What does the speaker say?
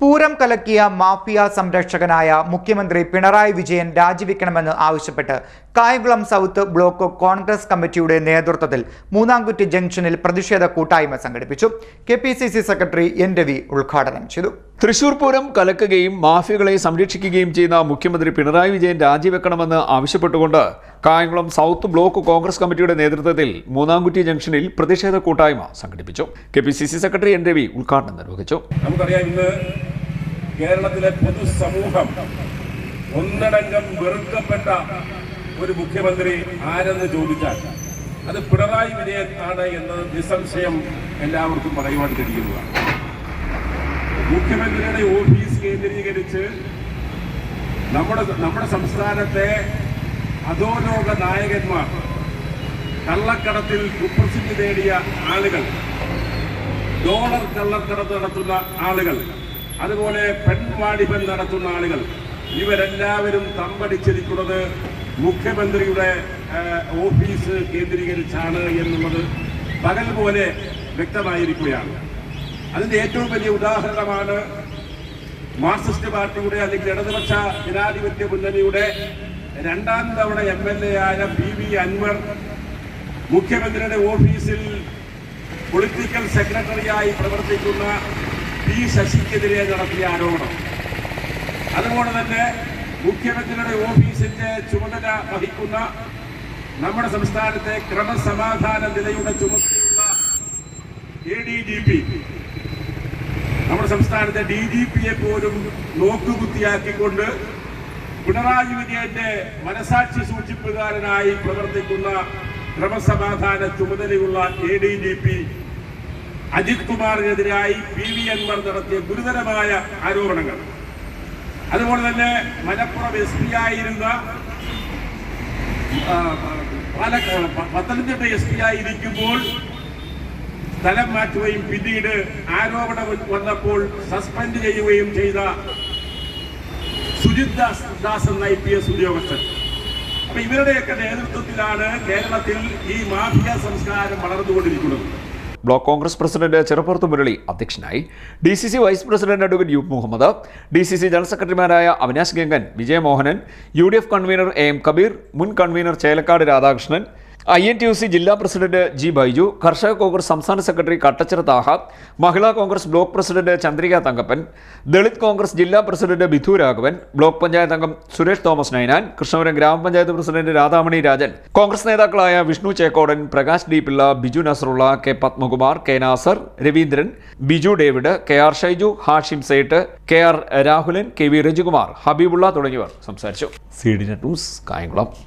Pooram കലക്കിയ mafia സംരക്ഷകനായ മുഖ്യമന്ത്രി പിണറായി വിജയൻ രാജിവെക്കണമെന്ന് ആവശ്യപ്പെട്ട് Kayamkulam south block Congress കമ്മിറ്റിയുടെ നേതൃത്വത്തിൽ മൂന്നാംകുറ്റി ജംഗ്ഷനിൽ പ്രതിഷേധ കൂട്ടായ്മ സംഘടിപ്പിച്ചു. കെപിസിസി സെക്രട്ടറി എൻ രവി ഉദ്ഘാടനം ചെയ്തു. തൃശൂർ പൂരം കലക്കുകയും മാഫിയകളെ സംരക്ഷിക്കുകയും ചെയ്യുന്ന മുഖ്യമന്ത്രി പിണറായി വിജയൻ രാജിവെക്കണമെന്ന് ആവശ്യപ്പെട്ടുകൊണ്ട് കായംകുളം സൗത്ത് ബ്ലോക്ക് കോൺഗ്രസ് കമ്മിറ്റിയുടെ നേതൃത്വത്തിൽ മൂന്നാംകുറ്റി ജംഗ്ഷനിൽ പ്രതിഷേധ കൂട്ടായ്മ സംഘടിപ്പിച്ചു. കെപിസിസി സെക്രട്ടറി എൻ രവി ഉദ്ഘാടനം നിർവഹിച്ചു. നമുക്കറിയാം, ഇന്ന് കേരളത്തിലെ പൊതുസമൂഹം ഒന്നടങ്കം വെറുക്കപ്പെട്ട ഒരു മുഖ്യമന്ത്രി ആരെന്ന് ചോദിച്ചാൽ അത് പിണറായി വിജയൻ ആണ് എന്ന് നിസ്സംശയം എല്ലാവർക്കും പറയുവാൻ കഴിയുന്നതാണ്. മുഖ്യമന്ത്രിയുടെ ഓഫീസ് കേന്ദ്രീകരിച്ച് നമ്മുടെ സംസ്ഥാനത്തെ അധോലോക നായകന്മാർ, കള്ളക്കടത്തിൽ കുപ്രസിദ്ധി നേടിയ ആളുകൾ, ഡോളർ കള്ളക്കടത്ത് നടത്തുന്ന ആളുകൾ, അതുപോലെ പെൺവാണിഭം നടത്തുന്ന ആളുകൾ, ഇവരെല്ലാവരും തമ്പടിച്ചിരിക്കുന്നത് മുഖ്യമന്ത്രിയുടെ ഓഫീസ് കേന്ദ്രീകരിച്ചാണ് എന്നുള്ളത് പകൽ പോലെ വ്യക്തമായിരിക്കുകയാണ്. അതിന്റെ ഏറ്റവും വലിയ ഉദാഹരണമാണ് മാർക്സിസ്റ്റ് പാർട്ടിയുടെ അല്ലെങ്കിൽ ഇടതുപക്ഷ ജനാധിപത്യ മുന്നണിയുടെ രണ്ടാം തവണ MLA ആയ PV അൻവർ മുഖ്യമന്ത്രിയുടെ ഓഫീസിൽ പൊളിറ്റിക്കൽ സെക്രട്ടറിയായി പ്രവർത്തിക്കുന്ന P ശശിക്കെതിരെ നടത്തിയ ആരോപണം. അതുപോലെ തന്നെ മുഖ്യമന്ത്രിയുടെ ഓഫീസിന്റെ ചുമതല വഹിക്കുന്ന നമ്മുടെ സംസ്ഥാനത്തെ ക്രമസമാധാന നിലയുടെ ചുമതലയുള്ള ADGP, നമ്മുടെ സംസ്ഥാനത്തെ DGPയെ പോലും നോക്കുകുത്തിയാക്കിക്കൊണ്ട് പിണറായി വിജയന്റെ മനസാക്ഷി സൂക്ഷിപ്പുകാരനായി പ്രവർത്തിക്കുന്ന ക്രമസമാധാന ചുമതലയുള്ള ADGP അജിത് കുമാറിനെതിരായി PV അൻവർ നടത്തിയ ഗുരുതരമായ ആരോപണങ്ങൾ. അതുപോലെ തന്നെ മലപ്പുറം SP ആയിരുന്ന, പത്തനംതിട്ട SP ആയിരിക്കുമ്പോൾ സ്ഥലം മാറ്റുകയും പിന്നീട് ആരോപണം വന്നപ്പോൾ സസ്പെൻഡ് ചെയ്യുകയും ചെയ്ത സുജിത് ദാസ് എന്ന IPS ഉദ്യോഗസ്ഥൻ. അപ്പൊ ഇവരുടെയൊക്കെ നേതൃത്വത്തിലാണ് കേരളത്തിൽ ഈ മാഫിയ സംസ്കാരം വളർന്നുകൊണ്ടിരിക്കുന്നത്. Block Congress president Cheruppurath Murali അധ്യക്ഷനായി. DCC vice president advocate U Muhammad, DCC general സെക്രട്ടറിമാരായ Avinash Gangan, Vijayamohanan, UDF convener AM Kabeer, മുൻ കൺവീനർ ചേലക്കാട് രാധാകൃഷ്ണൻ, INTUC ജില്ലാ പ്രസിഡന്റ് G ബൈജു, കർഷക കോൺഗ്രസ് സംസ്ഥാന secretary Kattachira Thaha, Mahila Congress block president Chandrika Thankappan, Dalit Congress ജില്ലാ പ്രസിഡന്റ് ബിധു രാഘവൻ, ബ്ലോക്ക് പഞ്ചായത്ത് അംഗം സുരേഷ് തോമസ് നൈനാൻ, കൃഷ്ണപുരം ഗ്രാമപഞ്ചായത്ത് പ്രസിഡന്റ് രാധാമണി രാജൻ, കോൺഗ്രസ് നേതാക്കളായ Vishnu Chekkodan, Prakash D Pillai, Biju Nasarulla, K Padmakumar, K Nasar, Raveendran, Biju David, KR Shaiju, Hashim Sait, KR Rahulan, KV Rajikumar, Habeebulla തുടങ്ങിയവർ സംസാരിച്ചു. CDNet news Kayamkulam.